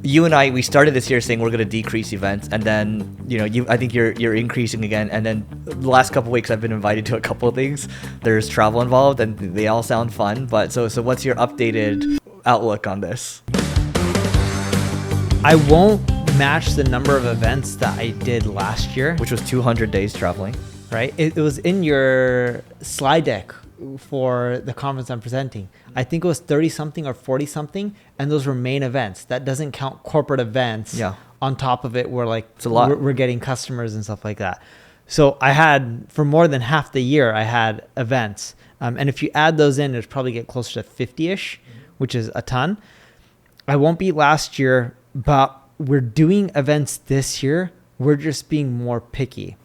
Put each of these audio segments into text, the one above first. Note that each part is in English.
you and we started this year saying we're going to decrease events, and then I think you're increasing again, and then the last couple of weeks I've been invited to a couple of things. There's travel involved, and they all sound fun. But so what's your updated outlook on this? I won't match the number of events that I did last year, which was 200 days traveling. Right? It was in your slide deck for the conference I'm presenting. I think it was 30 something or 40 something, and those were main events. That doesn't count corporate events. Yeah. On top of it, where like it's a lot. We're getting customers and stuff like that. So I had, for more than half the year, I had events. And if you add those in, it'd probably get closer to 50-ish, which is a ton. I won't beat last year, but we're doing events this year. We're just being more picky.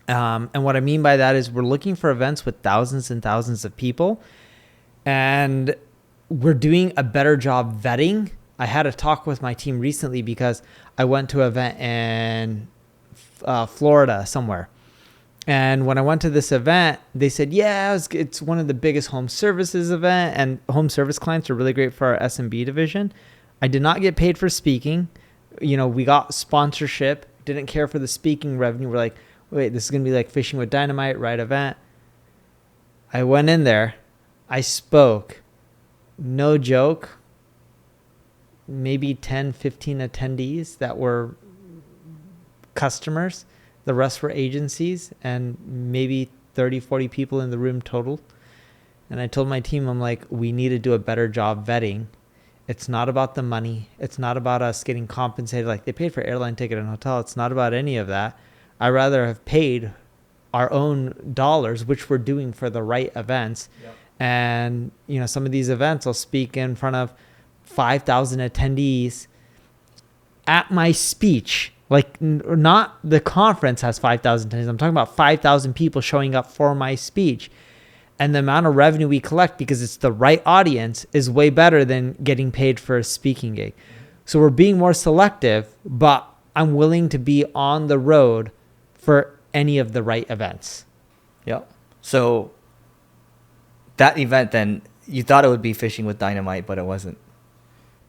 And what I mean by that is we're looking for events with thousands and thousands of people, and we're doing a better job vetting. I had a talk with my team recently because I went to an event in Florida somewhere. And when I went to this event, they said, yeah, it's one of the biggest home services event, and home service clients are really great for our SMB division. I did not get paid for speaking. We got sponsorship, didn't care for the speaking revenue. We're like, wait, this is going to be like Fishing with Dynamite, right event. I went in there. I spoke. No joke. Maybe 10, 15 attendees that were customers. The rest were agencies, and maybe 30, 40 people in the room total. And I told my team, I'm like, we need to do a better job vetting. It's not about the money. It's not about us getting compensated. Like they paid for airline ticket and hotel. It's not about any of that. I'd rather have paid our own dollars, which we're doing for the right events. Yep. And, some of these events, I'll speak in front of 5,000 attendees at my speech. Like, not the conference has 5,000 attendees. I'm talking about 5,000 people showing up for my speech. And the amount of revenue we collect, because it's the right audience, is way better than getting paid for a speaking gig. So we're being more selective, but I'm willing to be on the road for any of the right events. Yep. So that event, then, you thought it would be Fishing with Dynamite, but it wasn't.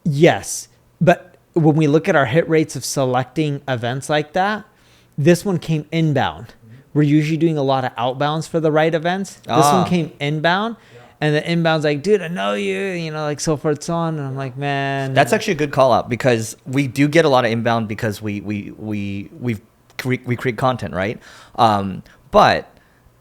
Yes. But when we look at our hit rates of selecting events like that, this one came inbound. We're usually doing a lot of outbounds for the right events. This one came inbound. And the inbound's like, dude, I know you, like so forth, so on. And I'm like, man. That's actually a good call out, because we do get a lot of inbound because we create content, right? But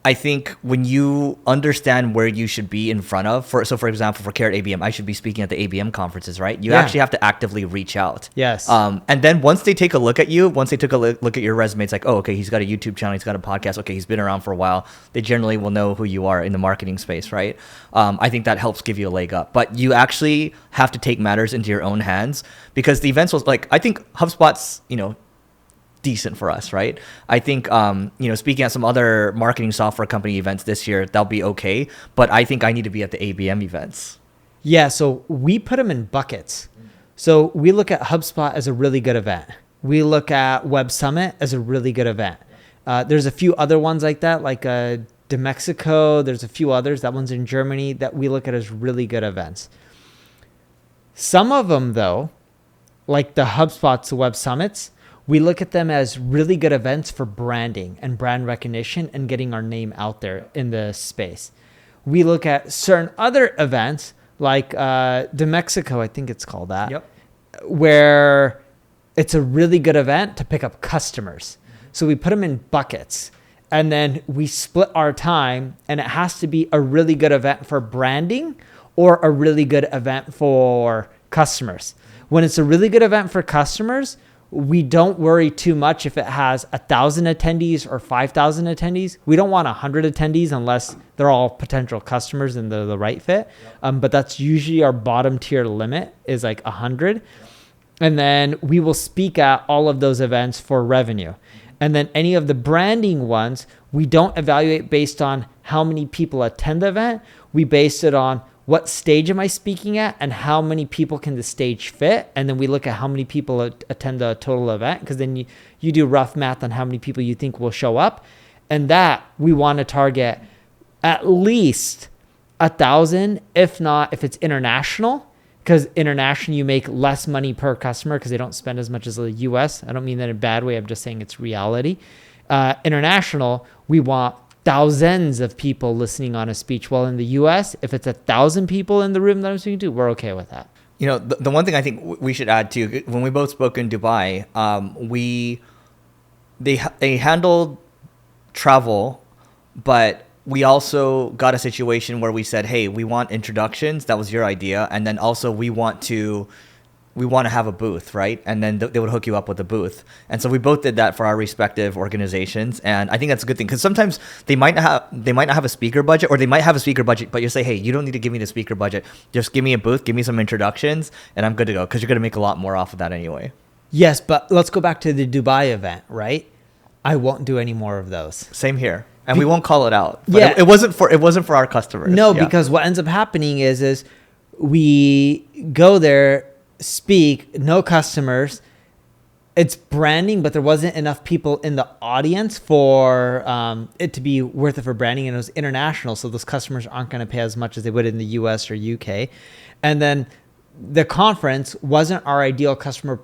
I think when you understand where you should be in front of, for example, for Carrot ABM, I should be speaking at the ABM conferences, right? You actually have to actively reach out. Yes. And then once they take a look at you, once they took a look at your resume, it's like, oh, okay, he's got a YouTube channel, he's got a podcast, okay, he's been around for a while. They generally will know who you are in the marketing space, right? I think that helps give you a leg up. But you actually have to take matters into your own hands, because the events was like, I think HubSpot's, decent for us, right? I think, speaking at some other marketing software company events this year, that'll be okay. But I think I need to be at the ABM events. Yeah, so we put them in buckets. So we look at HubSpot as a really good event. We look at Web Summit as a really good event. There's a few other ones like that, like 𝗔𝗕𝗢𝗪𝗓. There's a few others. That one's in Germany that we look at as really good events. Some of them, though, like the HubSpots, the Web Summits, we look at them as really good events for branding and brand recognition and getting our name out there in the space. We look at certain other events like 𝗔𝗕𝗢𝗪𝗓, I think it's called that, yep, where it's a really good event to pick up customers. So we put them in buckets, and then we split our time, and it has to be a really good event for branding or a really good event for customers. When it's a really good event for customers, we don't worry too much if it has 1,000 attendees or 5,000 attendees. We don't want 100 attendees unless they're all potential customers and they're the right fit. But that's usually our bottom tier limit is like 100. And then we will speak at all of those events for revenue. And then any of the branding ones, we don't evaluate based on how many people attend the event. We base it on what stage am I speaking at and how many people can the stage fit? And then we look at how many people attend the total event, because then you do rough math on how many people you think will show up. And that we want to target at least 1,000, if not, if it's international, because international, you make less money per customer because they don't spend as much as the US. I don't mean that in a bad way. I'm just saying it's reality. International, we want thousands of people listening on a speech. While in the US, if it's 1,000 people in the room that I'm speaking to, we're okay with that. You know, the one thing I think we should add too, when we both spoke in Dubai, they handled travel, but we also got a situation where we said, hey, we want introductions. That was your idea. And then also we want to have a booth, right? And then they would hook you up with a booth. And so we both did that for our respective organizations. And I think that's a good thing, because sometimes they might not have a speaker budget, or they might have a speaker budget, but you say, hey, you don't need to give me the speaker budget. Just give me a booth, give me some introductions, and I'm good to go, because you're going to make a lot more off of that anyway. Yes, but let's go back to the Dubai event, right? I won't do any more of those. Same here. And we won't call it out. But yeah, it wasn't for our customers. No, because what ends up happening is we go there, speak, no customers. It's branding, but there wasn't enough people in the audience for it to be worth it for branding, and it was international, so those customers aren't going to pay as much as they would in the US or UK. And then the conference wasn't our ideal customer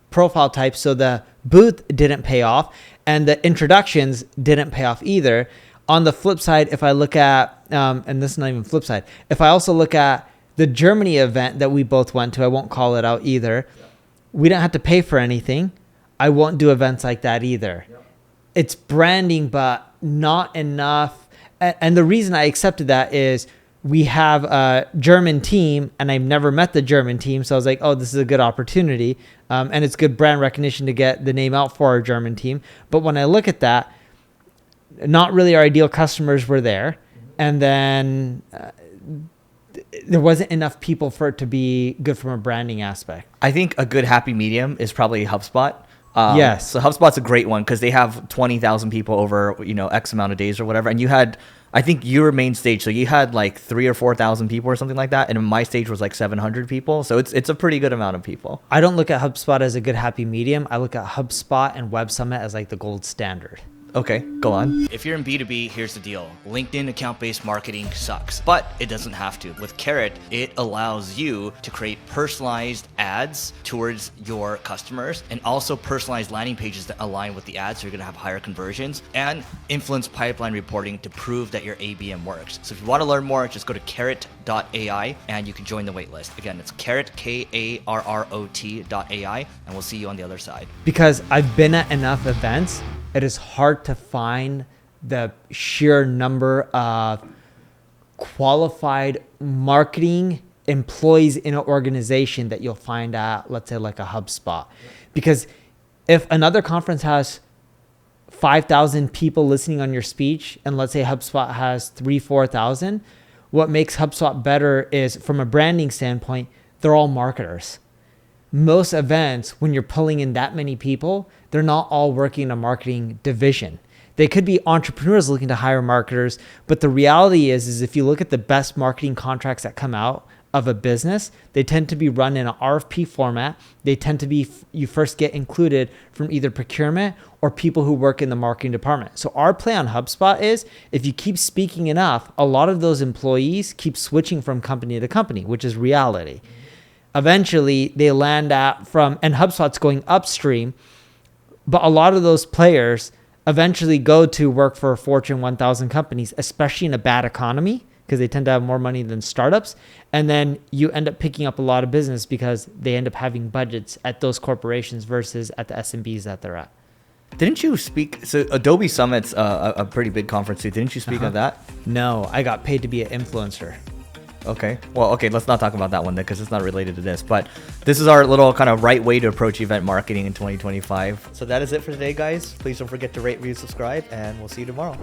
profile type, so the booth didn't pay off, and the introductions didn't pay off either. On the flip side, if I look at, and this is not even flip side, if I also look at the Germany event that we both went to, I won't call it out either. Yeah. We don't have to pay for anything. I won't do events like that either. Yeah. It's branding, but not enough. And the reason I accepted that is we have a German team, and I've never met the German team. So I was like, oh, this is a good opportunity. And it's good brand recognition to get the name out for our German team. But when I look at that, not really our ideal customers were there. And then there wasn't enough people for it to be good from a branding aspect. I think a good happy medium is probably HubSpot. Yes. So HubSpot's a great one because they have 20,000 people over, X amount of days or whatever. And you had, I think your main stage, so you had like 3,000 or 4,000 people or something like that. And my stage was like 700 people. So it's a pretty good amount of people. I don't look at HubSpot as a good happy medium. I look at HubSpot and Web Summit as like the gold standard. Okay, go on. If you're in B2B, here's the deal. LinkedIn account-based marketing sucks, but it doesn't have to. With Carrot, it allows you to create personalized ads towards your customers and also personalized landing pages that align with the ads, so you're gonna have higher conversions, and influence pipeline reporting to prove that your ABM works. So if you wanna learn more, just go to carrot.ai and you can join the waitlist. Again, it's carrot, KARROT.ai, and we'll see you on the other side. Because I've been at enough events, it is hard to find the sheer number of qualified marketing employees in an organization that you'll find at, let's say, like a HubSpot. Because if another conference has 5,000 people listening on your speech, and let's say HubSpot has 3,000-4,000, what makes HubSpot better is, from a branding standpoint, they're all marketers. Most events, when you're pulling in that many people, they're not all working in a marketing division. They could be entrepreneurs looking to hire marketers, but the reality is if you look at the best marketing contracts that come out of a business, they tend to be run in an RFP format. They tend to be, you first get included from either procurement or people who work in the marketing department. So our play on HubSpot is, if you keep speaking enough, a lot of those employees keep switching from company to company, which is reality. Eventually they land at and HubSpot's going upstream, but a lot of those players eventually go to work for Fortune 1000 companies, especially in a bad economy, because they tend to have more money than startups. And then you end up picking up a lot of business because they end up having budgets at those corporations versus at the SMBs that they're at. Didn't you speak? So Adobe Summit's a pretty big conference too. Didn't you speak of that? No, I got paid to be an influencer. Okay. Well, okay, let's not talk about that one then, because it's not related to this. But this is our little kind of right way to approach event marketing in 2025. So that is it for today, guys. Please don't forget to rate, review, subscribe, and we'll see you tomorrow.